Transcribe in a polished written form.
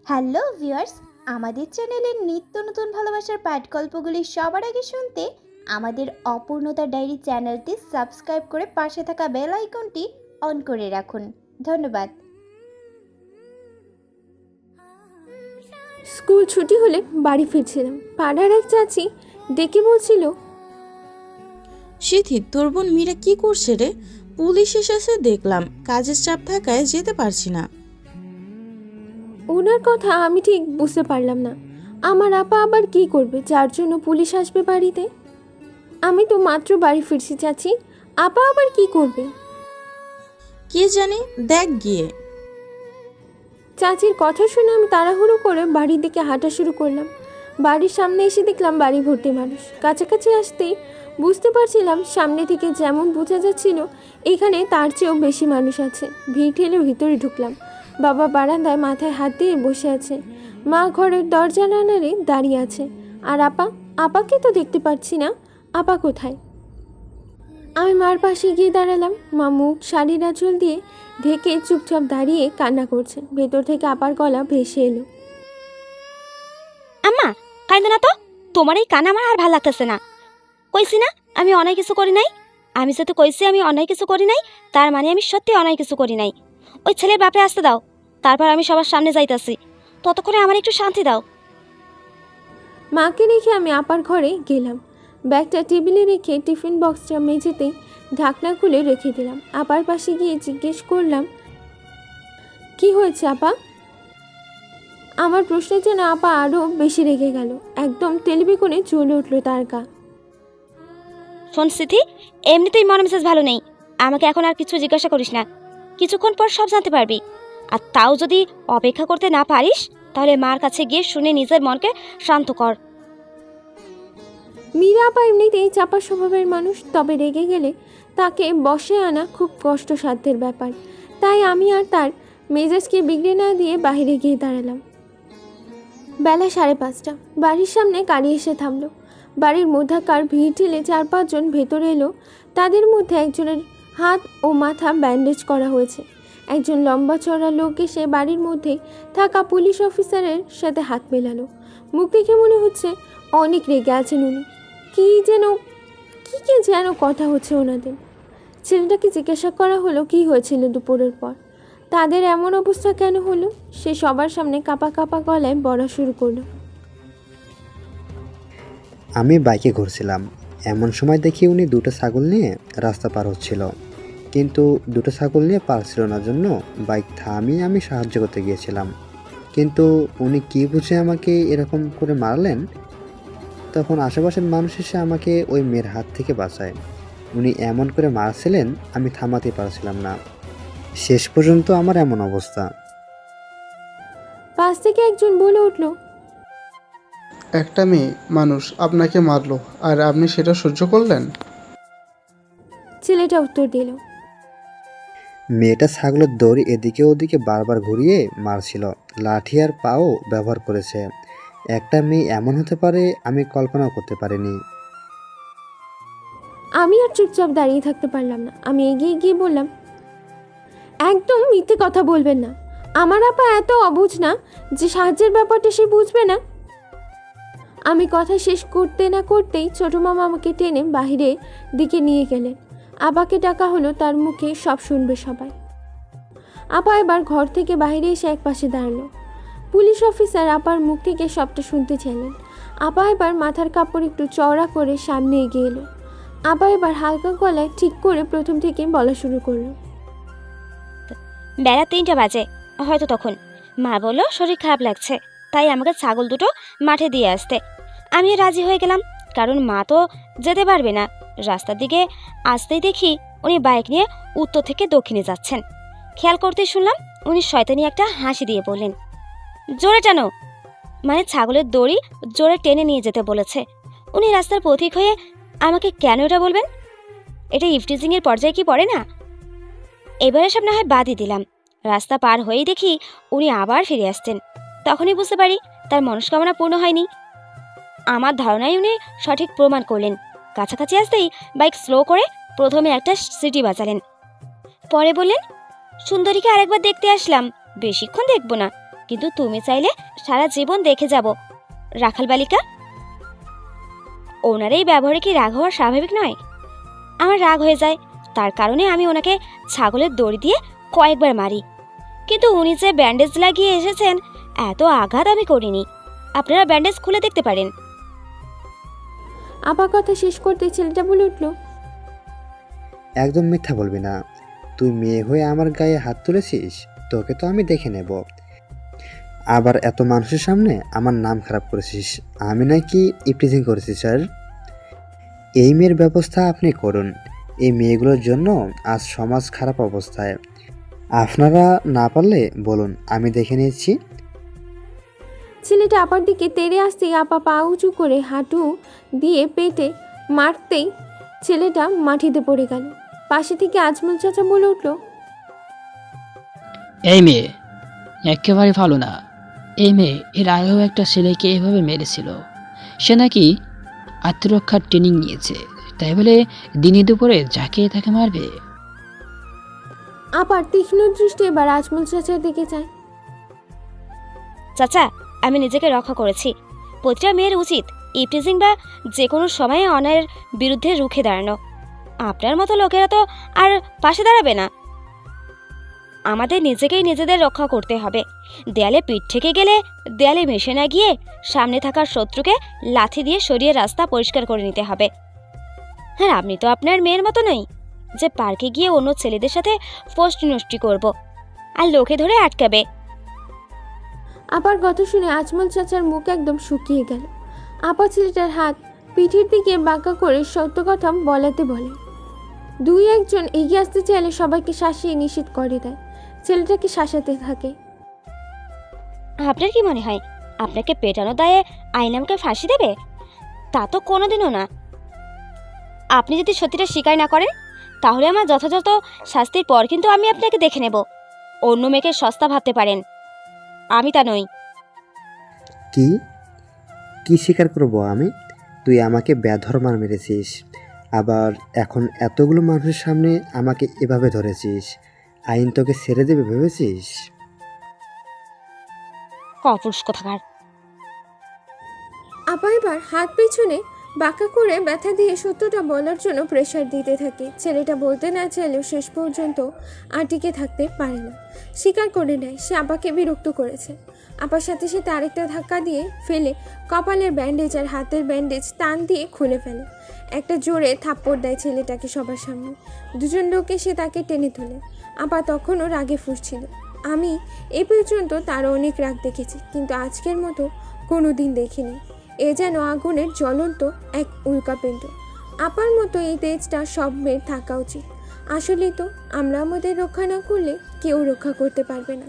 Hello viewers, আমাদের চ্যানেলের নিত্য নতুন ভালোবাসার পাঠ গল্পগুলি সবার আগে শুনতে আমাদের অপূর্ণতা ডায়েরি চ্যানেলটি সাবস্ক্রাইব করে পাশে থাকা বেল আইকনটি অন করে রাখুন। ধন্যবাদ। স্কুল ছুটি হলে বাড়ি ফিরছিলাম। পাড়ার এক চাচি ডেকে বলছিল, সিথি, তোর বোন মীরা কি করছে রে? পুলিশ এসেছে দেখলাম, কাজের চাপ থাকায় যেতে পারছি না। ওনার কথা আমি ঠিক বুঝতে পারলাম না। আমার আপা আবার কি করবে যার জন্য পুলিশ আসবে বাড়িতে? আমি তো মাত্র বাড়ি ফিরছি চাচি, আপা আবার কি করবে? কে জানি, দেখ গিয়ে। চাচির কথা শুনে আমি তাড়াহুড়ো করে বাড়ির দিকে হাঁটা শুরু করলাম। বাড়ির সামনে এসে দেখলাম বাড়ি ভর্তি মানুষ। কাছাকাছি আসতেই বুঝতে পারছিলাম সামনে থেকে যেমন বোঝা যাচ্ছিল এখানে তার চেয়েও বেশি মানুষ আছে। ভিড় ঠেলে ভিতরে ঢুকলাম। বাবা বারান্দায় মাথায় হাত দিয়ে বসে আছে, মা ঘরের দরজা নাড়ারে দাঁড়িয়ে আছে। আর আপাকে তো দেখতে পাচ্ছি না। আপা কোথায়? আমি মার পাশে গিয়ে দাঁড়ালাম। মা মুখ শাড়ির আঁচল দিয়ে ঢেকে চুপচাপ দাঁড়িয়ে কান্না করছেন। ভেতর থেকে আপার গলা ভেসে এলো, আম্মা কাইন্দে না তো, তোমার এই কান আমার আর ভালো লাগতেছে না। কইছি না আমি অনেক কিছু করি নাই। আমি যেহেতু কইছি আমি অনেক কিছু করি নাই, তার মানে আমি সত্যি অনেক কিছু করি নাই। ওই ছেলের বাপে আসতে দাও, তারপর আমি সবার সামনে যাইতাছি, ততক্ষণে আমার একটু শান্তি দাও। মাকে রেখে আমি আপার ঘরে গেলাম। ব্যাগটা টেবিলে রেখে টিফিন বক্সটা মেঝেতে ঢাকনা খুলে রেখে দিলাম। আপার পাশে গিয়ে জিজ্ঞেস করলাম, কি হয়েছে আপা? আমার প্রশ্নের জন্য আপা আরও বেশি রেগে গেল। একদম টেলিভিশনে জ্বলে উঠল তার গা। শোন সিথি, এমনিতেই মন মেজাজ ভালো নেই, আমাকে এখন আর কিছু জিজ্ঞাসা করিস না। কিছুক্ষণ পর সব জানতে পারবি। আর তাও যদি অপেক্ষা করতে না পারিস, তাহলে মার কাছে গিয়ে শুনে নিজের মনকে শান্ত কর। মীরা আপা এমনিতেই চাপা স্বভাবের মানুষ, তবে রেগে গেলে তাকে বশে আনা খুব কষ্টসাধ্যের ব্যাপার। তাই আমি আর তার মেজাজকে বিগড়ে না দিয়ে বাইরে গিয়ে দাঁড়ালাম। বেলা 5:30। বাড়ির সামনে গাড়ি এসে থামলো। বাড়ির মধ্যাকার ভিড় ঠেলে 4-5 জন ভেতরে এলো। তাদের মধ্যে একজনের হাত ও মাথা ব্যান্ডেজ করা হয়েছে। একজন লম্বা চড়া লোক এসে বাড়ির মধ্যে থাকা পুলিশ অফিসারের সাথে হাত মেলালো। মুখ দেখে মনে হচ্ছে অনেক রেগে আছেন উনি। কি যেন কথা হচ্ছে ওনাদের। ছেলেটাকে জিজ্ঞাসা করা হলো কি হয়েছিল দুপুরের পর, তাদের এমন অবস্থা কেন হলো। সে সবার সামনে কাঁপা কাঁপা গলায় বলা শুরু করলো, আমি বাইকে ঘুরছিলাম, এমন সময় দেখি উনি দুটো ছাগল নিয়ে রাস্তা পার হচ্ছিল, কিন্তু দুটো ছাগল নিয়ে পারছিল না জন্য বাইক থামিয়ে আমি সাহায্য করতে গিয়েছিলাম। কিন্তু উনি কি বুঝে আমাকে এরকম করে মারলেন। তখন আশেপাশের মানুষ এসে আমাকে ওই মেয়ের হাত থেকে বাঁচায়। উনি এমন করে মারছিলেন আমি থামাতে পারছিলাম না, শেষ পর্যন্ত আমার এমন অবস্থা। পাশ থেকে একজন বলে উঠল, একটা মেয়ে মানুষ আপনাকে মারলো আর আপনি সেটা সহ্য করলেন? ছেলেটা উত্তর দিল, মেয়েটা ছাগলের দড়ি এদিকে ওদিকে বারবার ঘুরিয়ে মারছিল, লাঠি আর পাও ব্যবহার করেছে। একটা মেয়ে এমন হতে পারে আমি কল্পনাও করতে পারিনি। আমি আর চুপচাপ দাঁড়িয়ে থাকতে পারলাম না। আমি এগিয়ে গিয়ে বললাম, একদম মিথ্যে কথা বলবেন না। আমার আপা এত অবুঝ না যে সাহায্যের ব্যাপারটা সে বুঝবে না। আমি কথা শেষ করতে না করতেই ছোট মামা আমাকে টেনে বাহিরে দিকে নিয়ে গেলেন। আপাকে ডাকা হলো, তার মুখে সব শুনবে সবাই। আপা এবার ঘর থেকে বাইরে এসে এক পাশে দাঁড়ালো। পুলিশ অফিসার আপার মুখ থেকে সবটা শুনতে চাইলেন। আপা এবার মাথার কাপড় একটু চওড়া করে সামনে এগিয়ে এলো। আপা এবার হালকা গলায় ঠিক করে প্রথম থেকে বলা শুরু করলো, বেলা 3টা বাজে হয়তো তখন। মা বলল শরীর খারাপ লাগছে, তাই আমাকে ছাগল দুটো মাঠে দিয়ে আসতে। আমিও রাজি হয়ে গেলাম, কারণ মা তো যেতে পারবে না। রাস্তার দিকে আসতেই দেখি উনি বাইক নিয়ে উত্তর থেকে দক্ষিণে যাচ্ছেন। খেয়াল করতে শুনলাম উনি শয়তানি একটা হাসি দিয়ে বললেন, জোরে টানো। মানে ছাগলের দড়ি জোরে টেনে নিয়ে যেতে বলেছে। উনি রাস্তার পথিক হয়ে আমাকে কেন এটা বলবেন? এটা ইফটিজিংয়ের পর্যায়ে কি পড়ে না? এবারে সব না হয় বাদই দিলাম। রাস্তা পার হয়েই দেখি উনি আবার ফিরে আসছেন। তখনই বুঝতে পারি তার মনস্কামনা পূর্ণ হয়নি। আমার ধারণায় উনি সঠিক প্রমাণ করলেন। কাছাকাছি আসতেই বাইক স্লো করে প্রথমে একটা সিটি বাজালেন, পরে বললেন, সুন্দরীকে আরেকবার দেখতে আসলাম, বেশিক্ষণ দেখব না। কিন্তু তুমি চাইলে সারা জীবন দেখে যাব রাখাল বালিকা। ওনার এই ব্যবহারে কি রাগ হওয়া স্বাভাবিক নয়? আমার রাগ হয়ে যায়, তার কারণে আমি ওনাকে ছাগলের দড়ি দিয়ে কয়েকবার মারি। কিন্তু উনি যে ব্যান্ডেজ লাগিয়ে এসেছেন, এত আঘাত আমি করিনি। আপনারা ব্যান্ডেজ খুলে দেখতে পারেন। আপা কথা শেষ করতে ছেলেটা বলে উঠল, একদম মিথ্যা বলবি না। তুই মেয়ে হয়ে আমার গায়ে হাত তুলেছিস, তোকে তো আমি দেখে নেব। আবার এত মানুষের সামনে আমার নাম খারাপ করেছিস, আমি নাকি ইপটিজিং করেছি স্যার। এই মেয়ের ব্যবস্থা আপনি করুন। এই মেয়েগুলোর জন্য আজ সমাজ খারাপ অবস্থায়। আপনারা না পারলে বলুন, আমি দেখে নিচ্ছি। ছেলেটা আপার দিকে তেড়ে আসতেই আপা পা উঁচু করে হাঁটু দিয়ে পেটে মারতেই ছেলেটা মাটিতে পড়ে গেল। পাশে থেকে আজমল চাচা বলে উঠল, এই মেয়ে একেবারে ভালো না। এই মেয়ে এর আগেও একটা ছেলেকে এভাবে মেরেছিল। সে নাকি আত্মরক্ষার ট্রেনিং নিয়েছে, তাই বলে দিনে দুপুরে যাকে তাকে মারবে? আপার তীক্ষ্ণ দৃষ্টি এবার আজমল চাচার দিকে চায়। চাচা, আমি নিজেকে রক্ষা করেছি। প্রতিটা মেয়ের উচিত ইপটিজিং বা যে কোনো সময়ে অন্যায়ের বিরুদ্ধে রুখে দাঁড়ানো। আপনার মতো লোকেরা তো আর পাশে দাঁড়াবে না। আমাদের নিজেকেই নিজেদের রক্ষা করতে হবে। দেয়ালে পিঠ থেকে গেলে দেয়ালে মিশে না গিয়ে সামনে থাকার শত্রুকে লাথি দিয়ে সরিয়ে রাস্তা পরিষ্কার করে নিতে হবে। হ্যাঁ, আপনি তো আপনার মেয়ের মতো নই যে পার্কে গিয়ে অন্য ছেলেদের সাথে ফষ্টি নষ্টি করব আর লোকে ধরে আটকাবে। আপার কথা শুনে আজমল চাচার মুখ একদম শুকিয়ে গেল। আপা ছেলেটার হাত পিঠের দিকে বাঁকা করে সত্য কথা বলাতে বলে। দুই একজন এগিয়ে আসতে চাইলে সবাইকে শাসিয়ে নিষেধ করে দেয়। ছেলেটাকে শাসাতে থাকে। আপনার কি মনে হয় আপনাকে পেটানো দায়ে আইন আমাকে ফাঁসি দেবে? তা তো কোনোদিনও না। আপনি যদি সত্যিটা স্বীকার না করেন, তাহলে আমার যথাযথ শাস্তির পর কিন্তু আমি আপনাকে দেখে নেব। অন্য মেয়েকে সস্তা ভাবতে পারেন, আমি তা নই। কি কি স্বীকার করবো আমি? তুই আমাকে বেধর্মার মেরেছিস, আবার এখন এতগুলো মানুষের সামনে আমাকে এভাবে ধরেছিস। আইন তোকে ছেড়ে দেবে ভেবেছিস? কপুরুষ কোথাকার। আপা এবার হাত পেছনে বাঁকা করে ব্যথা দিয়ে সত্যটা বলার জন্য প্রেশার দিতে থাকে। ছেলেটা বলতে না চাইলেও শেষ পর্যন্ত আর টিকে থাকতে পারে না, স্বীকার করে নেয় সে আপাকে বিরক্ত করেছে। আপার সাথে সাথে আরেকটা ধাক্কা দিয়ে ফেলে কপালের ব্যান্ডেজ আর হাতের ব্যান্ডেজ টান দিয়ে খুলে ফেলে। একটা জোরে থাপ্পড় দেয় ছেলেটাকে সবার সামনে। দুজন লোকে সে তাকে টেনে তোলে। আপা তখনও রাগে ফুঁসছিল। আমি এ পর্যন্ত তারও অনেক রাগ দেখেছি, কিন্তু আজকের মতো কোনো দিন দেখিনি। এ যেন আগুনের জ্বলন্ত এক উল্কাপিণ্ড। আপার মতো এই তেজটা সব মেয়ের থাকা উচিত। আসলেই তো আমরা আমাদের রক্ষা না করলে কেউ রক্ষা করতে পারবে না।